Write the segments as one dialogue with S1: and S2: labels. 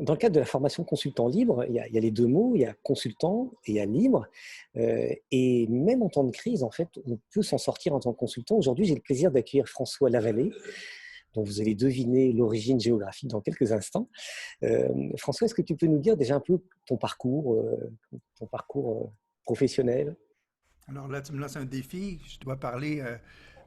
S1: dans le cadre de la formation consultant libre, il y a les deux mots, il y a consultant et il y a libre. Et même en temps de crise, en fait, on peut s'en sortir en tant que consultant. Aujourd'hui, j'ai le plaisir d'accueillir François Lavallée, dont vous allez deviner l'origine géographique dans quelques instants. François, est-ce que tu peux nous dire déjà un peu ton parcours professionnel?
S2: Alors là, tu me lances un défi. Je dois parler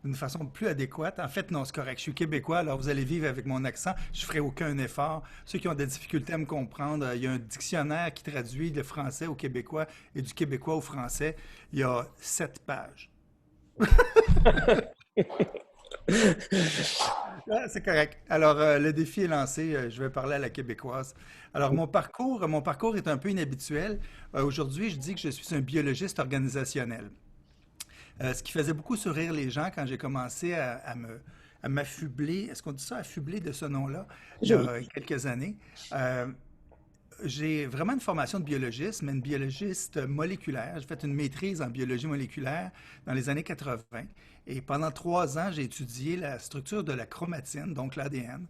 S2: d'une façon plus adéquate. En fait, non, c'est correct. Je suis québécois, alors vous allez vivre avec mon accent. Je ferai aucun effort. Ceux qui ont des difficultés à me comprendre, il y a un dictionnaire qui traduit le français au québécois et du québécois au français. Il y a 7 pages. Ah, c'est correct. Alors, le défi est lancé. Je vais parler à la québécoise. Alors, mon parcours est un peu inhabituel. Aujourd'hui, je dis que je suis un biologiste organisationnel. Ce qui faisait beaucoup sourire les gens quand j'ai commencé à m'affubler, est-ce qu'on dit ça, affubler de ce nom-là, il y
S1: Joli.
S2: a quelques années. Euh, j'ai vraiment une formation de biologiste, mais une biologiste moléculaire. J'ai fait une maîtrise en biologie moléculaire dans les années 80. Et pendant 3 ans, j'ai étudié la structure de la chromatine, donc l'ADN,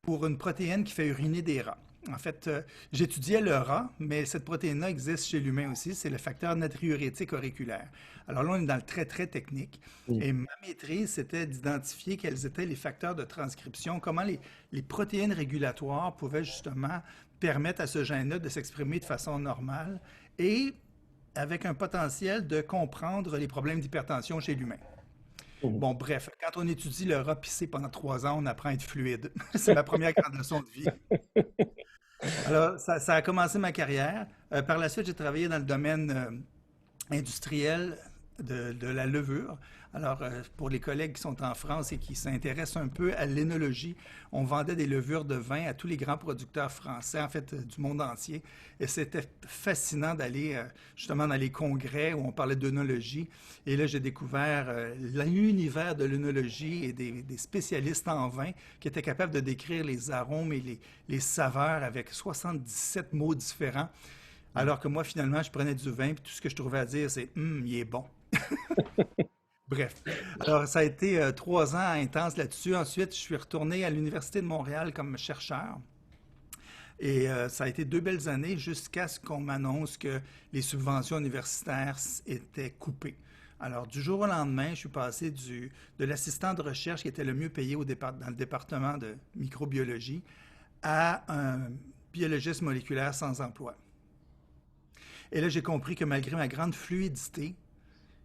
S2: pour une protéine qui fait uriner des rats. En fait, j'étudiais le rat, mais cette protéine-là existe chez l'humain aussi, c'est le facteur natriurétique auriculaire. Alors là, on est dans le très, très technique.
S1: Mm.
S2: Et ma maîtrise, c'était d'identifier quels étaient les facteurs de transcription, comment les protéines régulatoires pouvaient justement permettre à ce gène-là de s'exprimer de façon normale et avec un potentiel de comprendre les problèmes d'hypertension chez l'humain.
S1: Mm.
S2: Bon, bref, quand on étudie le rat pissé pendant 3 ans, on apprend à être fluide. C'est ma première grande leçon de vie. Alors, ça a commencé ma carrière. Par la suite, j'ai travaillé dans le domaine industriel de la levure. Alors, pour les collègues qui sont en France et qui s'intéressent un peu à l'énologie, on vendait des levures de vin à tous les grands producteurs français, en fait, du monde entier. Et c'était fascinant d'aller justement dans les congrès où on parlait d'œnologie. Et là, j'ai découvert l'univers de l'œnologie et des spécialistes en vin qui étaient capables de décrire les arômes et les saveurs avec 77 mots différents. Alors que moi, finalement, je prenais du vin, puis tout ce que je trouvais à dire, c'est il est bon. Bref. Alors, ça a été 3 ans intenses là-dessus. Ensuite, je suis retourné à l'Université de Montréal comme chercheur. Et ça a été 2 belles années jusqu'à ce qu'on m'annonce que les subventions universitaires étaient coupées. Alors, du jour au lendemain, je suis passé de l'assistant de recherche qui était le mieux payé dans le département de microbiologie à un biologiste moléculaire sans emploi. Et là, j'ai compris que malgré ma grande fluidité,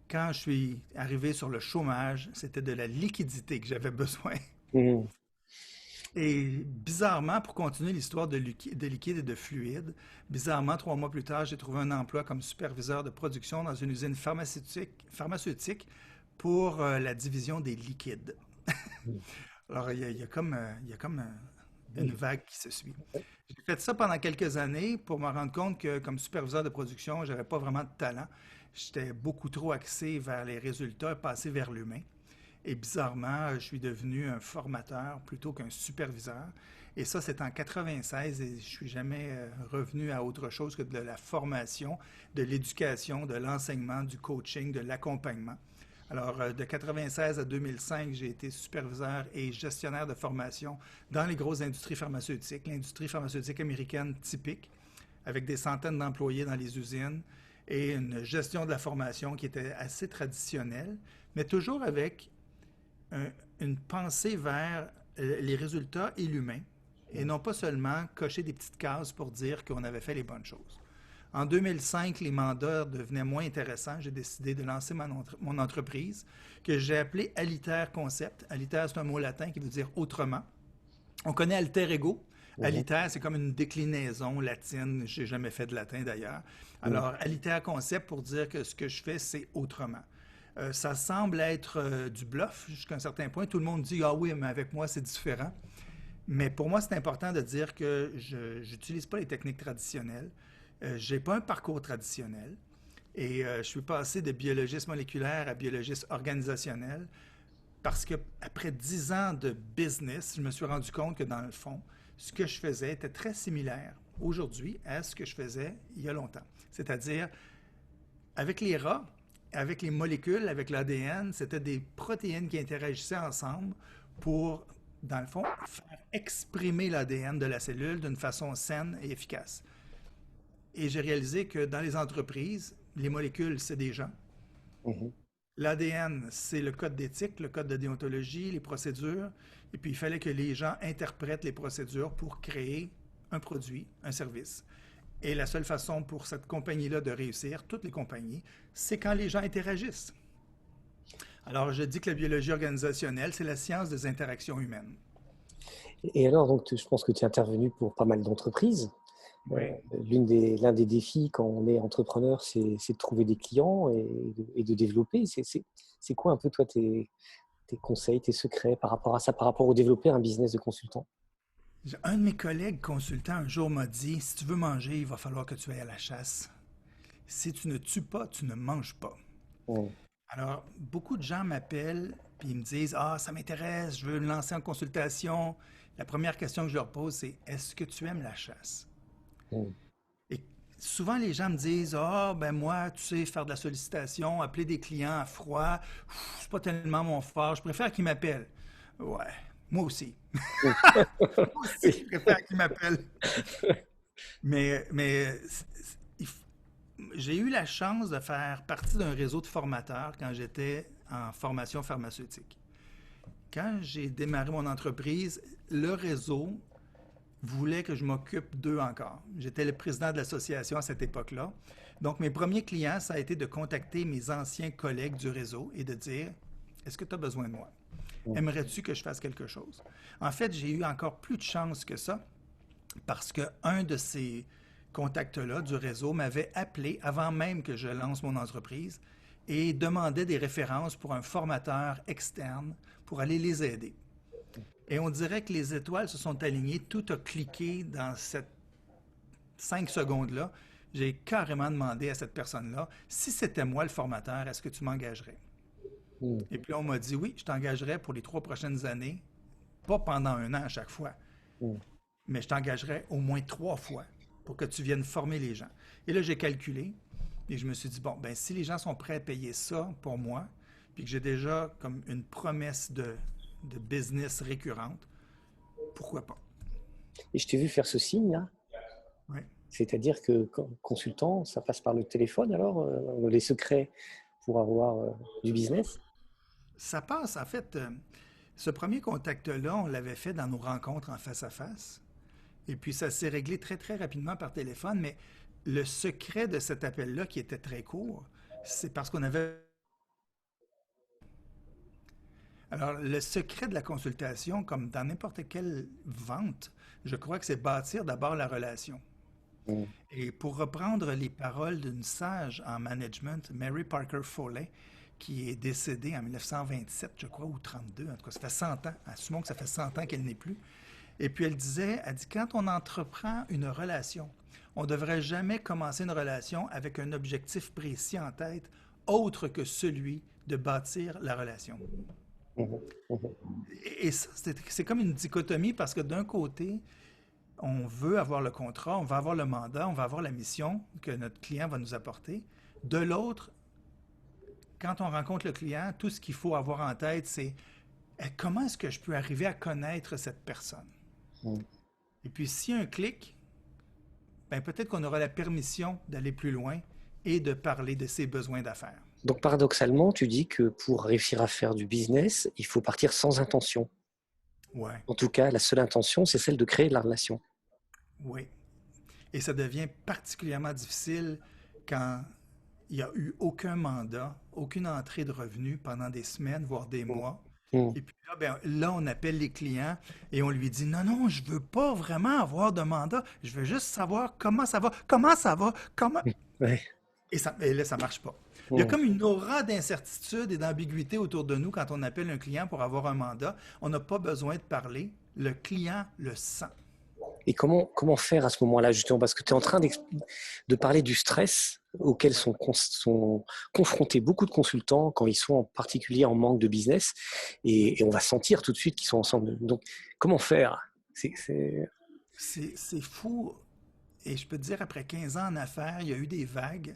S2: quand je suis arrivé sur le chômage, c'était de la liquidité que j'avais besoin.
S1: Mm.
S2: Et bizarrement, pour continuer l'histoire de liquide et de fluide, bizarrement, 3 mois plus tard, j'ai trouvé un emploi comme superviseur de production dans une usine pharmaceutique pour la division des liquides. Alors, il y a comme une
S1: Mm.
S2: vague qui se suit. J'ai fait ça pendant quelques années pour me rendre compte que, comme superviseur de production, j'avais pas vraiment de talent. J'étais beaucoup trop axé vers les résultats, passé vers l'humain. Et bizarrement, je suis devenu un formateur plutôt qu'un superviseur. Et ça, c'est en 96 et je suis jamais revenu à autre chose que de la formation, de l'éducation, de l'enseignement, du coaching, de l'accompagnement. Alors, de 96 à 2005, j'ai été superviseur et gestionnaire de formation dans les grosses industries pharmaceutiques, l'industrie pharmaceutique américaine typique, avec des centaines d'employés dans les usines et une gestion de la formation qui était assez traditionnelle, mais toujours avec un- une pensée vers les résultats et l'humain, et non pas seulement cocher des petites cases pour dire qu'on avait fait les bonnes choses. En 2005, les mandats devenaient moins intéressants. J'ai décidé de lancer mon entreprise que j'ai appelée Aliter Concept. Aliter, c'est un mot latin qui veut dire autrement. On connaît alter ego.
S1: Mhm.
S2: Aliter, c'est comme une déclinaison latine. J'ai jamais fait de latin d'ailleurs.
S1: Mm.
S2: Alors, Aliter Concept pour dire que ce que je fais, c'est autrement. Ça semble être du bluff jusqu'à un certain point. Tout le monde dit ah oui, mais avec moi, c'est différent. Mais pour moi, c'est important de dire que je n'utilise pas les techniques traditionnelles. Je n'ai pas un parcours traditionnel. Et je suis passé de biologiste moléculaire à biologiste organisationnel parce que après 10 ans de business, je me suis rendu compte que dans le fond, ce que je faisais était très similaire aujourd'hui à ce que je faisais il y a longtemps. C'est-à-dire, avec les rats, avec les molécules, avec l'ADN, c'était des protéines qui interagissaient ensemble pour dans le fond, faire exprimer l'ADN de la cellule d'une façon saine et efficace. Et j'ai réalisé que dans les entreprises, les molécules, c'est des gens.
S1: Mhm.
S2: L'ADN, c'est le code d'éthique, le code de déontologie, les procédures. Et puis, il fallait que les gens interprètent les procédures pour créer un produit, un service. Et la seule façon pour cette compagnie-là de réussir, toutes les compagnies, c'est quand les gens interagissent. Alors, je dis que la biologie organisationnelle, c'est la science des interactions humaines.
S1: Et alors, donc, je pense que tu es intervenu pour pas mal d'entreprises.
S2: Oui.
S1: L'un des défis quand on est entrepreneur, c'est de trouver des clients et de développer. C'est quoi un peu, toi, tes conseils, tes secrets par rapport à ça, par rapport au développer un business de consultant?
S2: Un de mes collègues consultants un jour m'a dit, si tu veux manger, il va falloir que tu ailles à la chasse. Si tu ne tues pas, tu ne manges pas.
S1: Mm.
S2: Alors, beaucoup de gens m'appellent puis ils me disent, ah, ça m'intéresse, je veux me lancer en consultation. La première question que je leur pose, c'est, est-ce que tu aimes la chasse?
S1: Mm.
S2: Et souvent, les gens me disent, ah, ben moi, tu sais, faire de la sollicitation, appeler des clients à froid, c'est pas tellement mon fort, je préfère qu'ils m'appellent. Ouais, moi aussi.
S1: Mm.
S2: Moi aussi, je
S1: Oui.
S2: préfère qu'ils m'appellent. Mais j'ai eu la chance de faire partie d'un réseau de formateurs quand j'étais en formation pharmaceutique. Quand j'ai démarré mon entreprise, le réseau voulait que je m'occupe d'eux encore. J'étais le président de l'association à cette époque-là. Donc, mes premiers clients, ça a été de contacter mes anciens collègues du réseau et de dire, est-ce que tu as besoin de moi?
S1: Mm.
S2: Aimerais-tu que je fasse quelque chose? En fait, j'ai eu encore plus de chance que ça parce qu'un de ces contacts-là du réseau m'avait appelé avant même que je lance mon entreprise et demandait des références pour un formateur externe pour aller les aider. Et on dirait que les étoiles se sont alignées, tout a cliqué dans cette 5 secondes-là. J'ai carrément demandé à cette personne-là, si c'était moi le formateur, est-ce que tu m'engagerais?
S1: Mm.
S2: Et puis on m'a dit, oui, je t'engagerais pour les 3 prochaines années, pas pendant un an à chaque fois,
S1: Mm.
S2: mais je t'engagerais au moins 3 fois pour que tu viennes former les gens. Et là, j'ai calculé et je me suis dit, bon, ben si les gens sont prêts à payer ça pour moi, puis que j'ai déjà comme une promesse de business récurrente, pourquoi pas?
S1: Et je t'ai vu faire ce signe-là.
S2: Oui.
S1: C'est-à-dire que consultant, ça passe par le téléphone alors, les secrets pour avoir du business?
S2: Ça passe, en fait, ce premier contact-là, on l'avait fait dans nos rencontres en face à face. Et puis, ça s'est réglé très, très rapidement par téléphone. Mais le secret de cet appel-là, qui était très court, c'est parce qu'on avait... Alors, le secret de la consultation, comme dans n'importe quelle vente, je crois que c'est bâtir d'abord la relation.
S1: Mm.
S2: Et pour reprendre les paroles d'une sage en management, Mary Parker Foley, qui est décédée en 1927, je crois, ou 32, en tout cas, ça fait 100 ans. Assumons que ça fait 100 ans qu'elle n'est plus. Et puis elle dit, quand on entreprend une relation, on ne devrait jamais commencer une relation avec un objectif précis en tête, autre que celui de bâtir la relation.
S1: Mhm. Mhm.
S2: Et ça, c'est comme une dichotomie parce que d'un côté, on veut avoir le contrat, on va avoir le mandat, on va avoir la mission que notre client va nous apporter. De l'autre, quand on rencontre le client, tout ce qu'il faut avoir en tête, c'est comment est-ce que je peux arriver à connaître cette personne?
S1: Mm.
S2: Et puis, s'il y a un clic, ben, peut-être qu'on aura la permission d'aller plus loin et de parler de ses besoins d'affaires.
S1: Donc paradoxalement, tu dis que pour réussir à faire du business, il faut partir sans intention.
S2: Ouais,
S1: En tout cas, la seule intention, c'est celle de créer de la relation.
S2: oui. Et ça devient particulièrement difficile quand il n'y a eu aucun mandat, aucune entrée de revenus pendant des semaines, voire des
S1: Mm.
S2: mois.
S1: Mm.
S2: Et puis là, ben, là, on appelle les clients et on lui dit, non, non, je ne veux pas vraiment avoir de mandat, je veux juste savoir comment ça va, comment...
S1: Ouais.
S2: Et là, ça ne marche pas. Il y a
S1: Mm.
S2: comme une aura d'incertitude et d'ambiguïté autour de nous quand on appelle un client pour avoir un mandat. On n'a pas besoin de parler. Le client le sent.
S1: Et comment faire à ce moment-là, justement? Parce que tu es en train de parler du stress auquel sont confrontés beaucoup de consultants quand ils sont en particulier en manque de business. Et on va sentir tout de suite qu'ils sont ensemble. Donc, comment faire? C'est...
S2: C'est fou. Et je peux te dire, après 15 ans en affaires, il y a eu des vagues,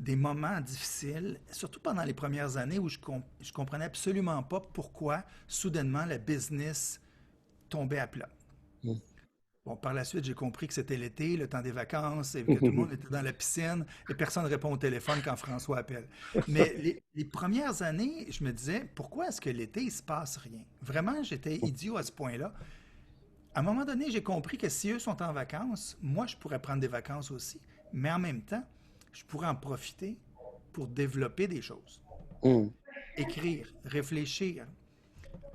S2: des moments difficiles, surtout pendant les premières années où je comprenais absolument pas pourquoi, soudainement, la business tombait à plat.
S1: Mm.
S2: Bon, par la suite, j'ai compris que c'était l'été, le temps des vacances, et que tout le monde était dans la piscine, et personne ne répond au téléphone quand François appelle. Mais les premières années, je me disais, pourquoi est-ce que l'été, il ne se passe rien? Vraiment, j'étais idiot à ce point-là. À un moment donné, j'ai compris que si eux sont en vacances, moi, je pourrais prendre des vacances aussi, mais en même temps, je pourrais en profiter pour développer des choses.
S1: Mm.
S2: Écrire, réfléchir,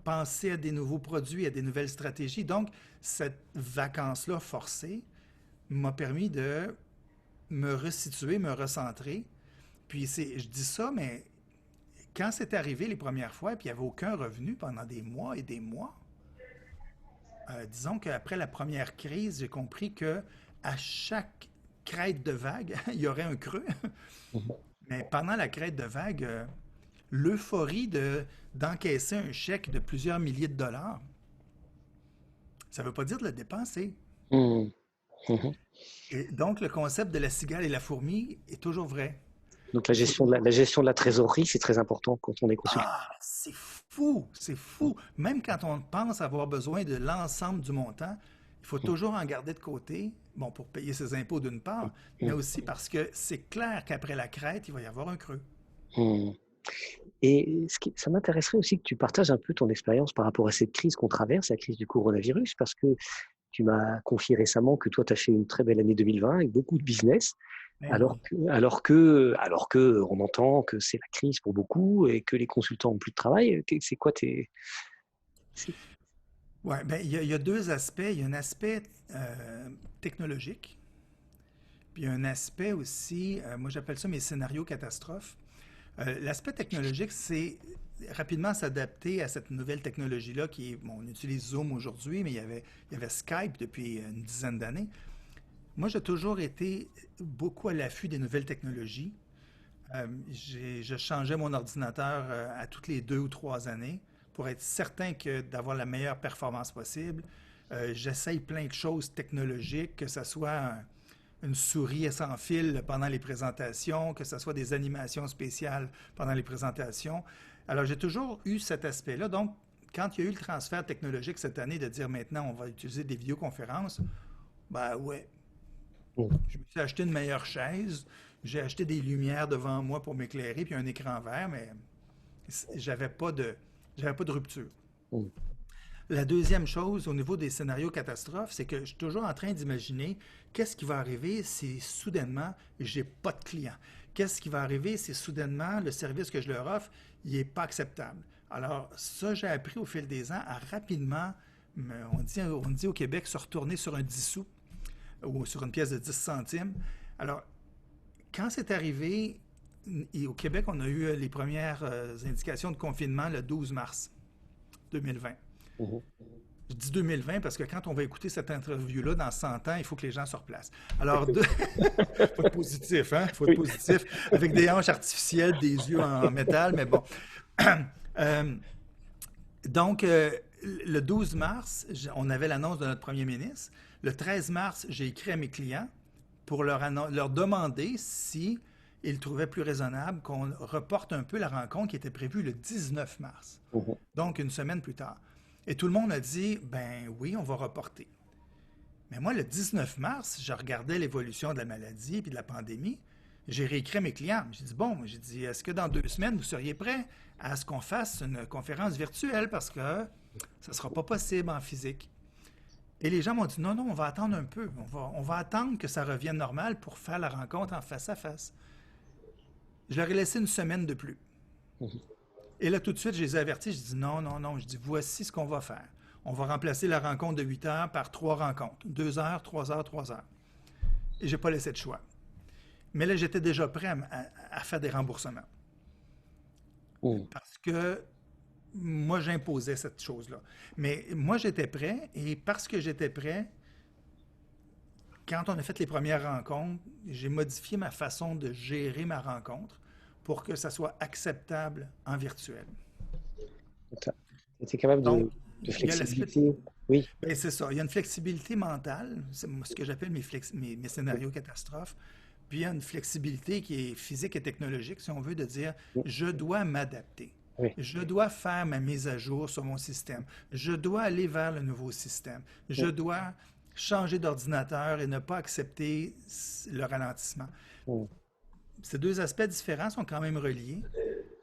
S2: penser à des nouveaux produits, à des nouvelles stratégies. Donc, cette vacance-là forcée m'a permis de me resituer, me recentrer. Puis je dis ça, mais quand c'est arrivé les premières fois, puis il n'y avait aucun revenu pendant des mois et des mois, disons qu'après la première crise, j'ai compris que à chaque crête de vague, il y aurait un creux. Mais pendant la crête de vague, l'euphorie d'encaisser un chèque de plusieurs milliers de dollars, ça ne veut pas dire de le dépenser.
S1: Mm. Mhm.
S2: Et donc, le concept de la cigale et la fourmi est toujours vrai.
S1: Donc la
S2: Il faut
S1: gestion de
S2: toujours...
S1: la gestion de la trésorerie, c'est très important quand on est consultant.
S2: Ah, c'est fou, c'est fou. Même quand on pense avoir besoin de l'ensemble du montant, il faut toujours en garder de côté, bon, pour payer ses impôts d'une part, mais
S1: Mm.
S2: aussi parce que c'est clair qu'après la crête, il va y avoir un creux.
S1: Mm. Et ça m'intéresserait aussi que tu partages un peu ton expérience par rapport à cette crise qu'on traverse, la crise du coronavirus, parce que tu m'as confié récemment que toi, tu as fait une très belle année 2020 avec beaucoup de business,
S2: Ben oui.
S1: alors que on entend que c'est la crise pour beaucoup et que les consultants ont plus de travail. C'est quoi tes... c'est-
S2: Oui, ben, il y a deux aspects. Il y a un aspect technologique, puis il y a un aspect aussi, moi j'appelle ça mes scénarios catastrophes. L'aspect technologique, c'est rapidement s'adapter à cette nouvelle technologie-là qui est, bon, on utilise Zoom aujourd'hui, mais il y avait Skype depuis une dizaine d'années. Moi, j'ai toujours été beaucoup à l'affût des nouvelles technologies. Je changeais mon ordinateur à toutes les 2 ou 3 années pour être certain d'avoir la meilleure performance possible. J'essaye plein de choses technologiques, que ce soit une souris sans fil pendant les présentations, que ce soit des animations spéciales pendant les présentations. Alors, j'ai toujours eu cet aspect-là. Donc, quand il y a eu le transfert technologique cette année de dire maintenant on va utiliser des vidéoconférences, ben ouais, je me suis acheté une meilleure chaise, j'ai acheté des lumières devant moi pour m'éclairer, puis un écran vert, mais j'avais pas de, j'avais pas de rupture. La deuxième chose au niveau des scénarios catastrophes, c'est que je suis toujours en train d'imaginer qu'est-ce qui va arriver si soudainement j'ai pas de clients. Qu'est-ce qui va arriver si soudainement le service que je leur offre, il n'est pas acceptable. Alors ça, j'ai appris au fil des ans à rapidement, on dit au Québec, se retourner sur un 10 sous ou sur une pièce de 10 centimes. Alors, quand c'est arrivé, et au Québec, on a eu les premières indications de confinement le 12 mars 2020.
S1: Mhm.
S2: Je dis 2020 parce que quand on va écouter cette interview-là dans 100 ans, il faut que les gens se replacent. Alors, faut être positif, hein? Il faut être
S1: Oui.
S2: positif, avec des hanches artificielles, des yeux en métal, mais bon. Euh, donc, le 12 mars, on avait l'annonce de notre premier ministre. Le 13 mars, j'ai écrit à mes clients pour leur demander si ils trouvaient plus raisonnable qu'on reporte un peu la rencontre qui était prévue le 19 mars,
S1: Mhm.
S2: donc une semaine plus tard. Et tout le monde a dit, ben oui, on va reporter. Mais moi, le 19 mars, je regardais l'évolution de la maladie et de la pandémie. J'ai réécrit à mes clients. J'ai dit, bon, j'ai dit, est-ce que dans 2 semaines, vous seriez prêts à ce qu'on fasse une conférence virtuelle parce que ça ne sera pas possible en physique? Et les gens m'ont dit, non, non, on va attendre un peu. On va attendre que ça revienne normal pour faire la rencontre en face à face. Je leur ai laissé une semaine de plus.
S1: Mhm.
S2: Et là, tout de suite, je les ai avertis. Je dis non, non, non. Je dis voici ce qu'on va faire. On va remplacer la rencontre de 8 heures par 3 rencontres. 2 heures, 3 heures, 3 heures. Et je n'ai pas laissé de choix. Mais là, j'étais déjà prêt à faire des remboursements.
S1: Mhm.
S2: Parce que moi, j'imposais cette chose-là. Mais moi, j'étais prêt. Et parce que j'étais prêt, quand on a fait les premières rencontres, j'ai modifié ma façon de gérer ma rencontre pour que ça soit acceptable en virtuel.
S1: Tu es capable
S2: Donc,
S1: de
S2: il y a l'aspect.
S1: flexibilité. Oui.
S2: Ben, c'est ça. Il y a une flexibilité mentale, c'est ce que j'appelle mes scénarios catastrophes. Puis il y a une flexibilité qui est physique et technologique, si on veut, de dire je dois m'adapter.
S1: Oui.
S2: Je dois faire ma mise à jour sur mon système. Je dois aller vers le nouveau système. Je
S1: Mm,
S2: dois changer d'ordinateur et ne pas accepter le ralentissement.
S1: mm,
S2: Ces deux aspects différents sont quand même reliés,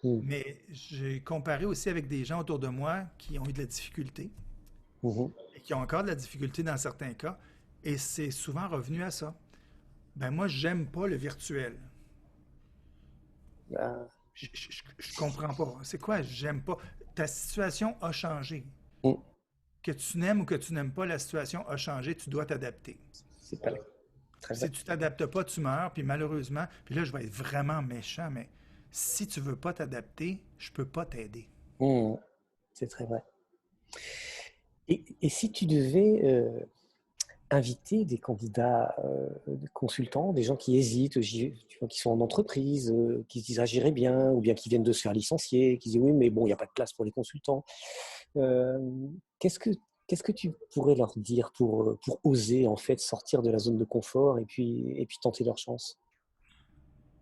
S1: mm,
S2: mais j'ai comparé aussi avec des gens autour de moi qui ont eu de la difficulté
S1: mhm.
S2: et qui ont encore de la difficulté dans certains cas, et c'est souvent revenu à ça. Ben moi, j'aime pas le virtuel.
S1: Ah,
S2: Je comprends pas. C'est quoi, j'aime pas? Ta situation a changé.
S1: mm,
S2: Que tu n'aimes ou que tu n'aimes pas, la situation a changé, tu dois t'adapter.
S1: c'est pas très
S2: Si
S1: vrai.
S2: tu t'adaptes pas, tu meurs, puis malheureusement, puis là, je vais être vraiment méchant, mais si tu veux pas t'adapter, je peux pas t'aider.
S1: Mm, c'est très vrai. Et si tu devais inviter des candidats des consultants, des gens qui hésitent, tu vois, qui sont en entreprise, qui se disent ah, j'irai bien, ou bien qui viennent de se faire licencier, qui disent oui, mais bon, il n'y a pas de place pour les consultants. Euh, qu'est-ce que qu'est-ce que tu pourrais leur dire pour oser en fait sortir de la zone de confort et puis tenter leur chance?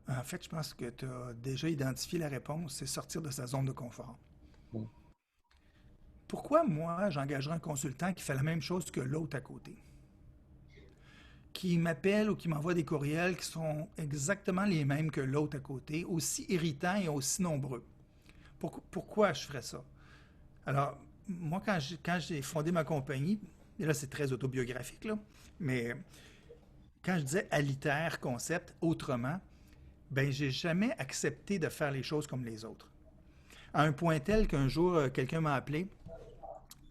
S2: En fait, je pense que tu as déjà identifié la réponse, c'est sortir de sa zone de confort.
S1: Mm,
S2: Pourquoi moi, j'engagerais un consultant qui fait la même chose que l'autre à côté? Qui m'appelle ou qui m'envoie des courriels qui sont exactement les mêmes que l'autre à côté, aussi irritants et aussi nombreux. Pourquoi je ferais ça? Alors, moi, quand j'ai fondé ma compagnie, et là, c'est très autobiographique, là, mais quand je disais Aliter Concept autrement, ben, j'ai jamais accepté de faire les choses comme les autres. À un point tel qu'un jour, quelqu'un m'a appelé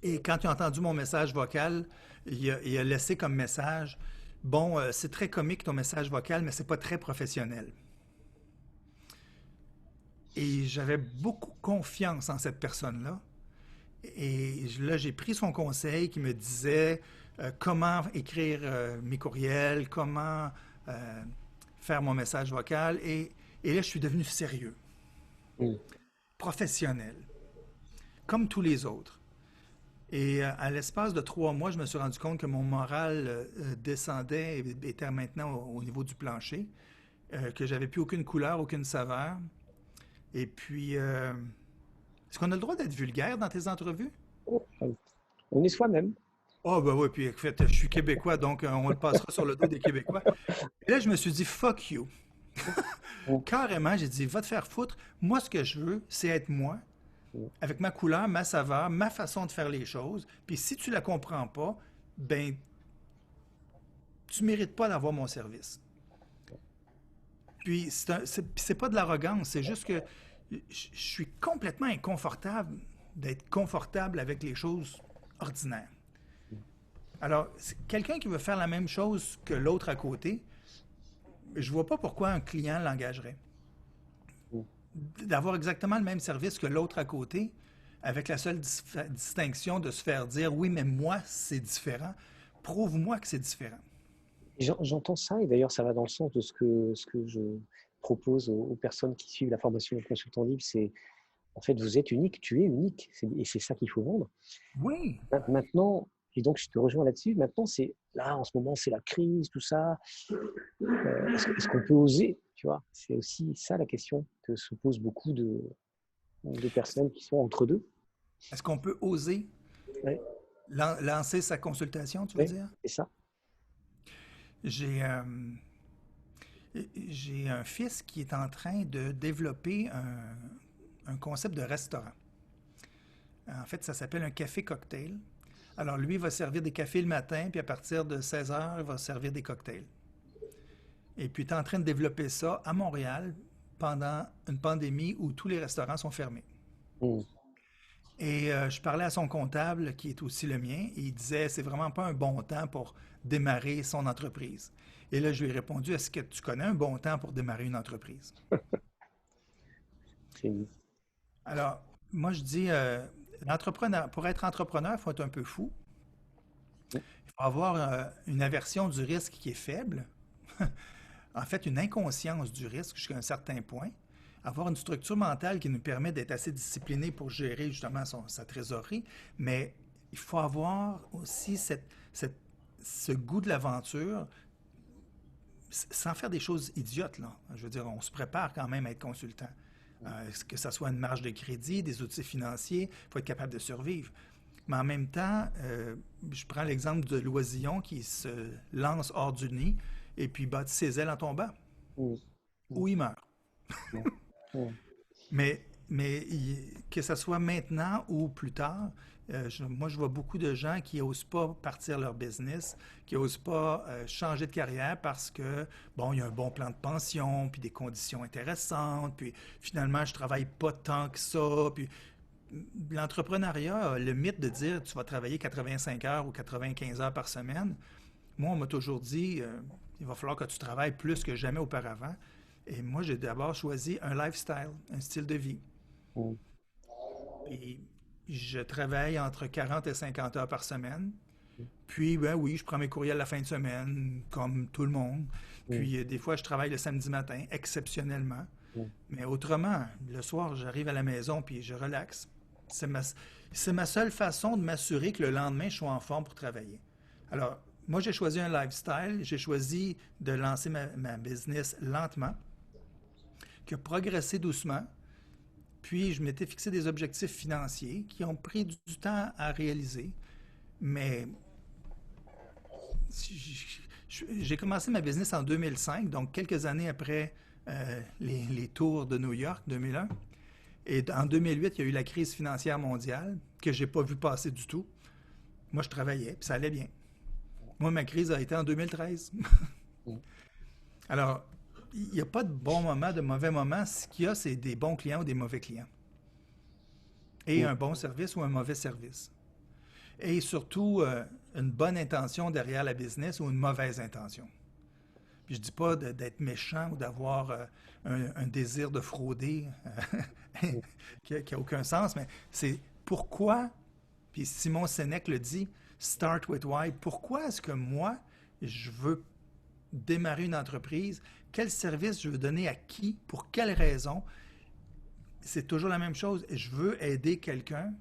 S2: et quand il a entendu mon message vocal, il a laissé comme message: Bon, c'est très comique ton message vocal, mais c'est pas très professionnel. Et j'avais beaucoup confiance en cette personne-là. Et là, j'ai pris son conseil qui me disait comment écrire mes courriels, comment faire mon message vocal. Et là, je suis devenu sérieux,
S1: mm,
S2: professionnel, comme tous les autres. Et à l'espace de 3 mois, je me suis rendu compte que mon moral descendait et était maintenant au niveau du plancher, que j'avais plus aucune couleur, aucune saveur. Et puis, est-ce qu'on a le droit d'être vulgaire dans tes entrevues?
S1: oh, on est soi-même.
S2: Oh, ben oui, puis en fait, je suis québécois, donc on le passera sur le dos des Québécois. Et là, je me suis dit, fuck you.
S1: Mm,
S2: Carrément, j'ai dit, va te faire foutre. Moi, ce que je veux, c'est être moi,
S1: mm.
S2: avec ma couleur, ma saveur, ma façon de faire les choses. Puis si tu la comprends pas, ben, tu mérites pas d'avoir mon service. Puis c'est pas de l'arrogance, c'est juste que je suis complètement inconfortable d'être confortable avec les choses ordinaires. Alors, quelqu'un qui veut faire la même chose que l'autre à côté, je vois pas pourquoi un client l'engagerait.
S1: Mm.
S2: D'avoir exactement le même service que l'autre à côté, avec la seule distinction de se faire dire oui, mais moi, c'est différent. Prouve-moi que c'est différent.
S1: J'entends ça, et d'ailleurs ça va dans le sens de ce que je propose aux personnes qui suivent la formation de consultant libre, c'est en fait vous êtes unique, tu es unique, et c'est ça qu'il faut vendre.
S2: Oui.
S1: Maintenant, et donc je te rejoins là-dessus, maintenant c'est là en ce moment c'est la crise, tout ça, est-ce qu'on peut oser, tu vois? C'est aussi ça la question que se posent beaucoup de personnes qui sont entre deux.
S2: Est-ce qu'on peut oser
S1: Ouais,
S2: lancer sa consultation, tu veux
S1: ouais,
S2: dire?
S1: c'est ça.
S2: J'ai euh, j'ai un fils qui est en train de développer un concept de restaurant. En fait, ça s'appelle un café-cocktail. Alors, lui va servir des cafés le matin, puis à partir de 16 heures, il va servir des cocktails. Et puis, tu es en train de développer ça à Montréal pendant une pandémie où tous les restaurants sont fermés.
S1: Mm.
S2: Et je parlais à son comptable, qui est aussi le mien, et il disait, c'est vraiment pas un bon temps pour démarrer son entreprise. Et là, je lui ai répondu, est-ce que tu connais un bon temps pour démarrer une entreprise?
S1: C'est-
S2: Alors, moi, je dis, l'entrepreneur, pour être entrepreneur, il faut être un peu fou. Il faut avoir une aversion du risque qui est faible. En fait, une inconscience du risque jusqu'à un certain point. Avoir une structure mentale qui nous permet d'être assez discipliné pour gérer justement sa trésorerie. Mais il faut avoir aussi ce goût de l'aventure sans faire des choses idiotes, là. Je veux dire, on se prépare quand même à être consultant. Que ce soit une marge de crédit, des outils financiers, il faut être capable de survivre. Mais en même temps, je prends l'exemple de l'oisillon qui se lance hors du nid et puis bâtit ses ailes en tombant,
S1: Mm. Mm.
S2: ou il meurt.
S1: Ouais. Ouais.
S2: Mais que ce soit maintenant ou plus tard, moi, je vois beaucoup de gens qui n'osent pas partir leur business, qui n'osent pas changer de carrière parce que, bon, il y a un bon plan de pension, puis des conditions intéressantes, puis finalement, je travaille pas tant que ça, puis l'entrepreneuriat a le mythe de dire tu vas travailler 85 heures ou 95 heures par semaine. Moi, on m'a toujours dit il va falloir que tu travailles plus que jamais auparavant. Et moi, j'ai d'abord choisi un lifestyle, un style de vie.
S1: Mm.
S2: Et je travaille entre 40 et 50 heures par semaine. Puis, ben oui, je prends mes courriels la fin de semaine, comme tout le monde.
S1: Mm.
S2: Puis, des fois, je travaille le samedi matin, exceptionnellement.
S1: Mm.
S2: Mais autrement, le soir, j'arrive à la maison puis je relaxe. C'est ma, c'est ma seule façon de m'assurer que le lendemain, je sois en forme pour travailler. Alors, moi, j'ai choisi un lifestyle. J'ai choisi de lancer ma business lentement, qui a progressé doucement. Puis, je m'étais fixé des objectifs financiers qui ont pris du temps à réaliser. Mais j'ai commencé ma business en 2005, donc quelques années après les tours de New York, 2001. Et en 2008, il y a eu la crise financière mondiale que j'ai pas vu passer du tout. Moi, je travaillais, puis ça allait bien. Moi, ma crise a été en 2013.
S1: Mm.
S2: Alors, il n'y a pas de bon moment, de mauvais moment. Ce qu'il y a, c'est des bons clients ou des mauvais clients. Et
S1: Mm.
S2: un bon service ou un mauvais service. Et surtout, une bonne intention derrière la business ou une mauvaise intention. Puis je dis pas d'être méchant ou d'avoir un désir de frauder
S1: Mm.
S2: qui a aucun sens, mais c'est pourquoi, puis Simon Sénèque le dit, start with why. Pourquoi est-ce que moi, je veux démarrer une entreprise? Quel service je veux donner à qui? Pour quelle raison? C'est toujours la même chose. Je veux aider quelqu'un.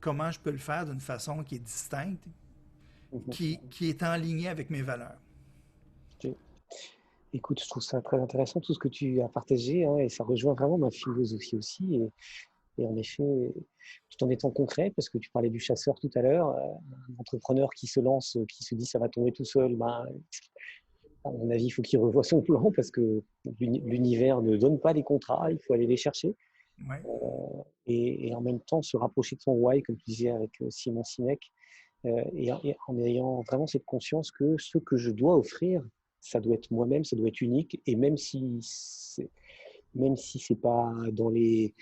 S2: Comment je peux le faire d'une façon qui est distincte,
S1: Mhm.
S2: qui est en ligne avec mes valeurs?
S1: Ok. Écoute, je trouve ça très intéressant tout ce que tu as partagé, hein, et ça rejoint vraiment ma philosophie aussi. Et en effet, tout en étant concret, parce que tu parlais du chasseur tout à l'heure, un entrepreneur qui se lance, qui se dit ça va tomber tout seul, ben, à mon avis, il faut qu'il revoie son plan parce que l'univers ne donne pas les contrats, il faut aller les chercher.
S2: Oui,
S1: Et en même temps, se rapprocher de son why, comme tu disais avec Simon Sinek, et en ayant vraiment cette conscience que ce que je dois offrir, ça doit être moi-même, ça doit être unique, et même si c'est pas dans les,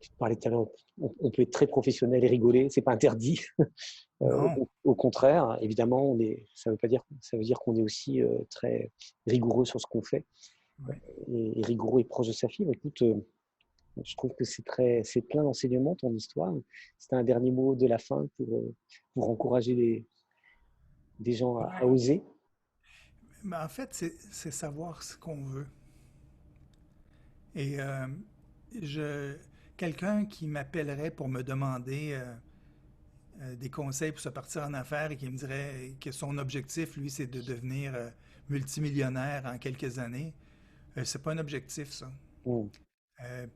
S1: tu parlais tout à l'heure, on peut être très professionnel et rigoler, c'est pas interdit.
S2: non,
S1: Au contraire, évidemment, ça veut pas dire, ça veut dire qu'on est aussi très rigoureux sur ce qu'on fait,
S2: oui.
S1: et rigoureux et proche de sa fibre. Écoute, je trouve que c'est plein d'enseignements ton histoire. C'était un dernier mot de la fin pour encourager des gens à
S2: Ouais.
S1: oser.
S2: Mais en fait, c'est savoir ce qu'on veut. Et je, quelqu'un qui m'appellerait pour me demander des conseils pour se partir en affaires et qui me dirait que son objectif, lui, c'est de devenir multimillionnaire en quelques années, c'est pas un objectif, ça.
S1: Mm.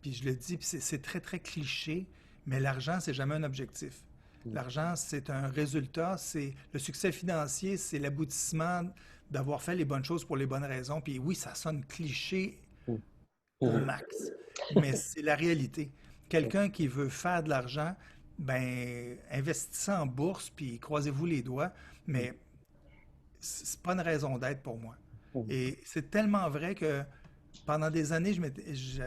S2: Puis je le dis, puis c'est très, très cliché, mais l'argent, c'est jamais un objectif.
S1: Mm.
S2: L'argent, c'est un résultat, c'est le succès financier, c'est l'aboutissement d'avoir fait les bonnes choses pour les bonnes raisons. Puis oui, ça sonne cliché
S1: Mm.
S2: au
S1: Mm.
S2: max, mais c'est la réalité. Quelqu'un qui veut faire de l'argent, ben, investissez en bourse, puis croisez-vous les doigts,
S1: Mm.
S2: mais c'est pas une raison d'être pour moi.
S1: Mm.
S2: Et c'est tellement vrai que pendant des années,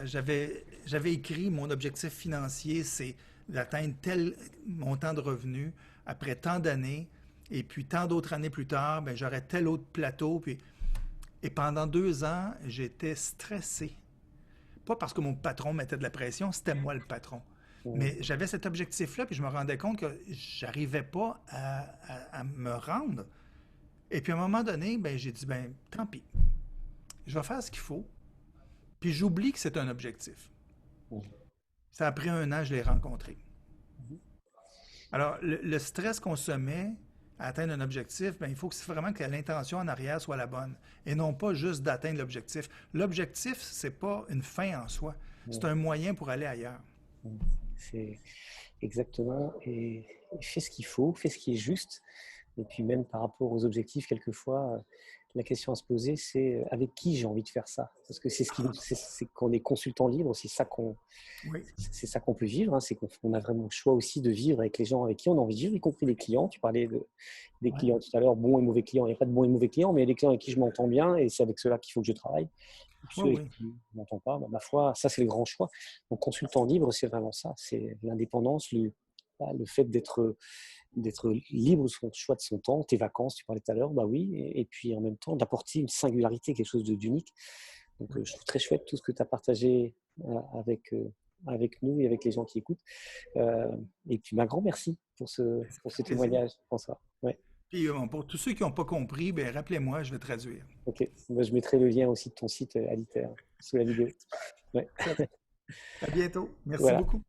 S2: j'avais écrit mon objectif financier, c'est d'atteindre tel montant de revenus après tant d'années, et puis tant d'autres années plus tard, ben, j'aurais tel autre plateau. Et pendant 2 ans, j'étais stressé. Pas parce que mon patron mettait de la pression, c'était moi le patron.
S1: Mm.
S2: Mais j'avais cet objectif-là, puis je me rendais compte que j'arrivais pas à me rendre. Et puis à un moment donné, ben, j'ai dit, ben, tant pis, je vais faire ce qu'il faut, puis j'oublie que c'est un objectif.
S1: Mm.
S2: Ça a pris 1 an, je l'ai rencontré.
S1: Mm.
S2: Alors, le stress qu'on se met, à atteindre un objectif, ben, il faut que c'est vraiment que l'intention en arrière soit la bonne et non pas juste d'atteindre l'objectif. L'objectif, c'est pas une fin en soi, c'est
S1: Ouais,
S2: un moyen pour aller ailleurs.
S1: ouais. C'est exactement. Et fais ce qu'il faut, fais ce qui est juste. Et puis même par rapport aux objectifs, quelquefois, la question à se poser, c'est avec qui j'ai envie de faire ça. Parce que c'est qu'on est consultant libre,
S2: Oui,
S1: c'est ça qu'on peut vivre. Hein, c'est qu'on a vraiment le choix aussi de vivre avec les gens avec qui on a envie de vivre, y compris les clients. Tu parlais des
S2: ouais,
S1: clients tout à l'heure, bons et mauvais clients. Il n'y a pas de bons et mauvais clients, mais il y a des clients avec qui je m'entends bien et c'est avec ceux-là qu'il faut que je travaille. Et puis
S2: oui,
S1: ceux avec
S2: oui.
S1: qui je ne m'entends pas, bah, ma foi, ça c'est le grand choix. Donc consultant libre, c'est vraiment ça. C'est l'indépendance, le fait d'être libre de son choix de son temps, tes vacances, tu parlais tout à l'heure, bah oui, et puis en même temps d'apporter une singularité, quelque chose d'unique. Donc je trouve très chouette tout ce que tu as partagé avec nous et avec les gens qui écoutent. Euh, et puis ma grand merci
S2: Ben, ça
S1: pour
S2: fait
S1: ce
S2: plaisir.
S1: témoignage, François. Ouais,
S2: Puis pour tous ceux qui n'ont pas compris, ben, rappelez-moi, je vais traduire.
S1: ok. Moi, je mettrai le lien aussi de ton site Aliter sous la vidéo. Ouais.
S2: Ça, à bientôt. Merci
S1: Voilà.
S2: beaucoup.